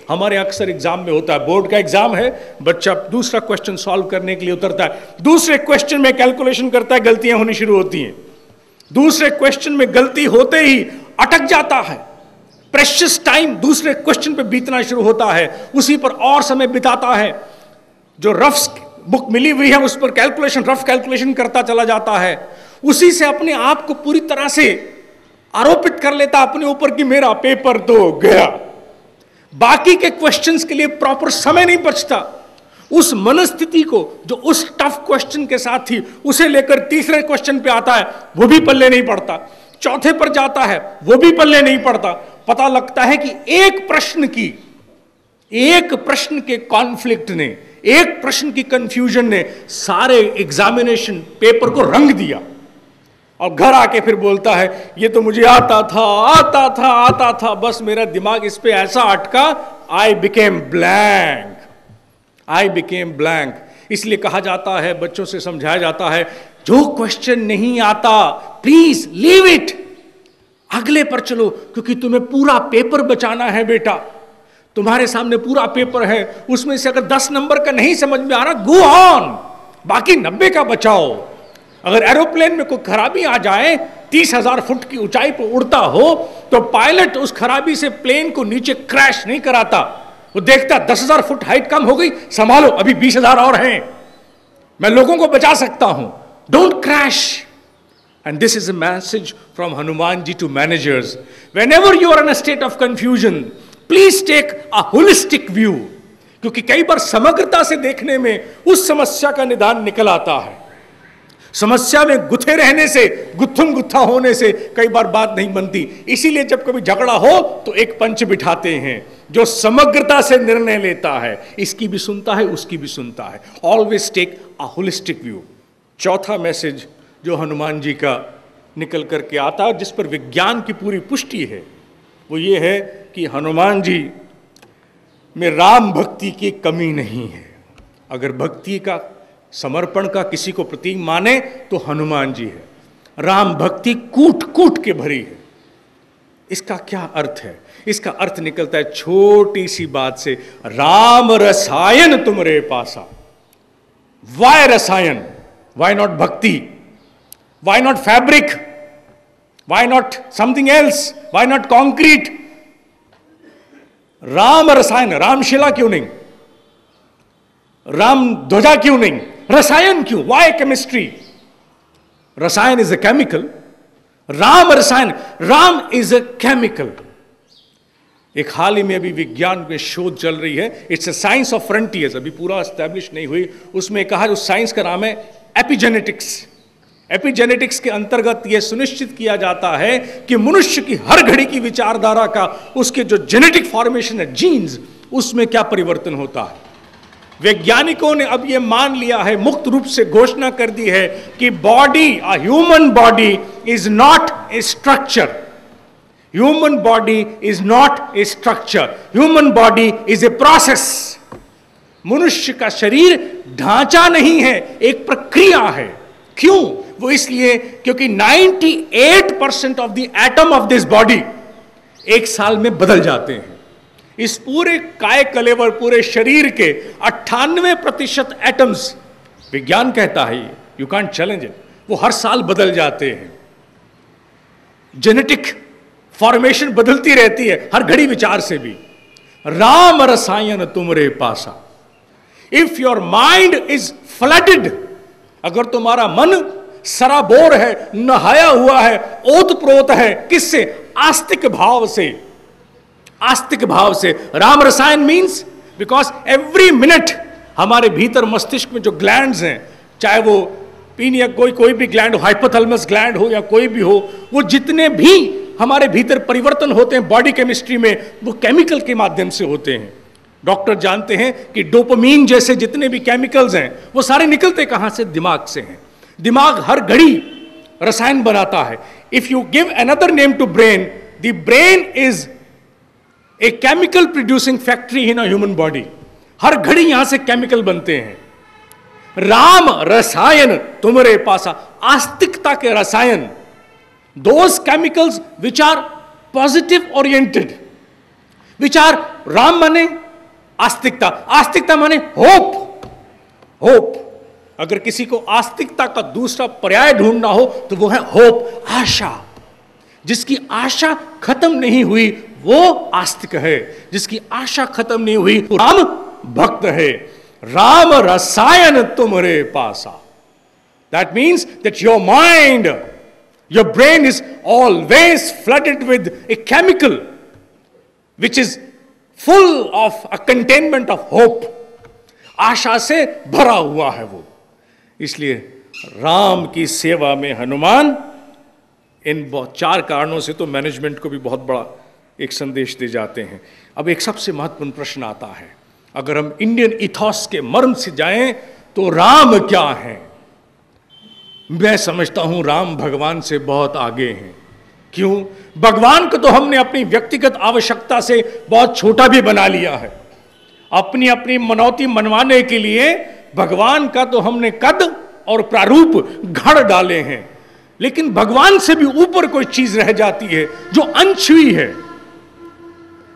हमारे अक्सर एग्जाम में होता है, बोर्ड का एग्जाम है, बच्चा दूसरा क्वेश्चन सॉल्व करने के लिए उतरता है, दूसरे क्वेश्चन में कैलकुलेशन करता है, गलतियां होनी शुरू होती हैं, दूसरे क्वेश्चन में गलती होते ही अटक जाता है, प्रेशियस टाइम दूसरे क्वेश्चन पे बीतना शुरू होता है, उसी पर और समय बिताता है, जो रफ बुक मिली हुई है उस पर रफ कैलकुलेशन करता चला जाता है, उसी से अपने आप को पूरी तरह से आरोपित कर लेता अपने ऊपर कि मेरा पेपर तो गया। बाकी के क्वेश्चंस के लिए प्रॉपर समय नहीं बचता। उस मनस्थिति को जो उस टफ क्वेश्चन के साथ थी, उसे लेकर तीसरे क्वेश्चन पे आता है, वो भी पल्ले नहीं पड़ता, चौथे पर जाता है, वो भी पल्ले नहीं पड़ता। पता लगता है कि एक प्रश्न के कॉन्फ्लिक्ट ने, एक प्रश्न की कंफ्यूजन ने सारे एग्जामिनेशन पेपर को रंग दिया, और घर आके फिर बोलता है ये तो मुझे आता था, बस मेरा दिमाग इस पे ऐसा अटका, आई बिकेम ब्लैंक। इसलिए कहा जाता है, बच्चों से समझाया जाता है, जो क्वेश्चन नहीं आता प्लीज लीव इट, अगले पर चलो, क्योंकि तुम्हें पूरा पेपर बचाना है बेटा। तुम्हारे सामने पूरा पेपर है, उसमें से अगर 10 नंबर का नहीं समझ में आ रहा, गो ऑन, बाकी 90 का बचाओ। अगर एरोप्लेन में कोई खराबी आ जाए, 30,000 फुट की ऊंचाई पर उड़ता हो, तो पायलट उस खराबी से प्लेन को नीचे क्रैश नहीं कराता, वो देखता 10,000 फुट हाइट कम हो गई, संभालो, अभी 20,000 और हैं, मैं लोगों को बचा सकता हूं, don't crash. And this is a message from Hanuman ji to managers. Whenever you are in a state of confusion, please take a holistic view. क्योंकि कई बार समग्रता से देखने में उस समस्या का निदान निकल आता है। समस्या में गुथे रहने से, गुत्थुम गुत्था होने से कई बार बात नहीं बनती। इसीलिए जब कभी झगड़ा हो तो एक पंच बिठाते हैं जो समग्रता से निर्णय लेता है, इसकी भी सुनता है, उसकी भी सुनता है। Always take a holistic view. चौथा मैसेज जो हनुमान जी का निकल करके आता है, जिस पर विज्ञान की पूरी पुष्टि है, वो ये है कि हनुमान जी में राम भक्ति की कमी नहीं है। अगर भक्ति का, समर्पण का किसी को प्रतीक माने तो हनुमान जी है। राम भक्ति कूट कूट के भरी है। इसका क्या अर्थ है? इसका अर्थ निकलता है छोटी सी बात से, राम रसायन तुमरे पासा। वाय रसायन? वाई नॉट भक्ति? Why not fabric? Why not something else? Why not concrete? Ram रसायन, रामशिला क्यों नहीं? राम ध्वजा क्यों नहीं? रसायन क्यों? Why chemistry? रसायन is a chemical. राम रसायन, राम is a chemical. एक हाल ही में अभी विज्ञान में शोध चल रही है, it's a science of frontiers, अभी पूरा एस्टैब्लिश नहीं हुई। उसमें कहा, उस साइंस का नाम है एपिजेनेटिक्स। एपिजेनेटिक्स के अंतर्गत यह सुनिश्चित किया जाता है कि मनुष्य की हर घड़ी की विचारधारा का, उसके जो जेनेटिक फॉर्मेशन है, जीन्स, उसमें क्या परिवर्तन होता है। वैज्ञानिकों ने अब यह मान लिया है, मुक्त रूप से घोषणा कर दी है कि body, a human body is not a structure. Human body is not a structure, human body is a process. मनुष्य का शरीर ढांचा नहीं है, एक प्रक्रिया है। क्यों? वो इसलिए क्योंकि 98% of the atom of this body एक साल में बदल जाते हैं। इस पूरे काय कलेवर, पूरे शरीर के 98% एटम्स, विज्ञान कहता है, यू कांट चैलेंज इट, वो हर साल बदल जाते हैं। जेनेटिक फॉर्मेशन बदलती रहती है हर घड़ी विचार से भी। राम रसायन तुमरे पासा। If your mind is flooded, अगर तुम्हारा मन सराबोर है, नहाया हुआ है, ओतप्रोत है, किससे? आस्तिक भाव से। आस्तिक भाव से। राम रसायन मीन्स बिकॉज एवरी मिनट हमारे भीतर मस्तिष्क में जो ग्लैंड्स हैं, चाहे वो पीनिया कोई भी ग्लैंड हो, हाइपोथैलेमस ग्लैंड हो या कोई भी हो, वो जितने भी हमारे भीतर परिवर्तन होते हैं बॉडी केमिस्ट्री में, वो केमिकल के माध्यम से होते हैं। डॉक्टर जानते हैं कि डोपामीन जैसे जितने भी केमिकल्स हैं, वो सारे निकलते कहां से? दिमाग से हैं। दिमाग हर घड़ी रसायन बनाता है। If you give another name to brain, the brain is a chemical producing factory in a human body. हर घड़ी यहां से केमिकल बनते हैं। राम रसायन तुमरे पासा, आस्तिकता के रसायन, those chemicals which are positive oriented, which are, Ram माने आस्तिकता, आस्तिकता माने होप, होप। अगर किसी को आस्तिकता का दूसरा पर्याय ढूंढना हो तो वो है होप, आशा। जिसकी आशा खत्म नहीं हुई वो आस्तिक है, जिसकी आशा खत्म नहीं हुई वो राम भक्त है। राम रसायन तुम्हारे पासा, that means that your mind, your brain is always flooded with a chemical which is full of a containment of hope. आशा से भरा हुआ है वो। इसलिए राम की सेवा में हनुमान इन 4 कारणों से तो मैनेजमेंट को भी बहुत बड़ा एक संदेश दे जाते हैं। अब एक सबसे महत्वपूर्ण प्रश्न आता है, अगर हम इंडियन इथॉस के मर्म से जाएं तो राम क्या है? मैं समझता हूं राम भगवान से बहुत आगे हैं। क्यों? भगवान को तो हमने अपनी व्यक्तिगत आवश्यकता से बहुत छोटा भी बना लिया है। अपनी अपनी मनौती मनवाने के लिए भगवान का तो हमने कद और प्रारूप घड़ डाले हैं। लेकिन भगवान से भी ऊपर कोई चीज रह जाती है जो अनछुई है,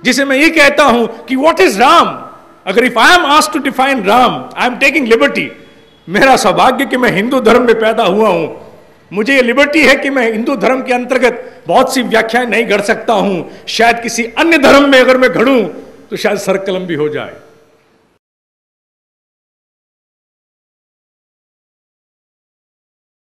जिसे मैं ये कहता हूं कि व्हाट इज राम। अगर if I am asked to define Ram, I am taking liberty. मेरा सौभाग्य कि मैं हिंदू धर्म में पैदा हुआ हूं। मुझे ये लिबर्टी है कि मैं हिंदू धर्म के अंतर्गत बहुत सी व्याख्याएं नहीं गढ़ सकता हूं। शायद किसी अन्य धर्म में अगर मैं घड़ूं तो शायद सरकलम भी हो जाए।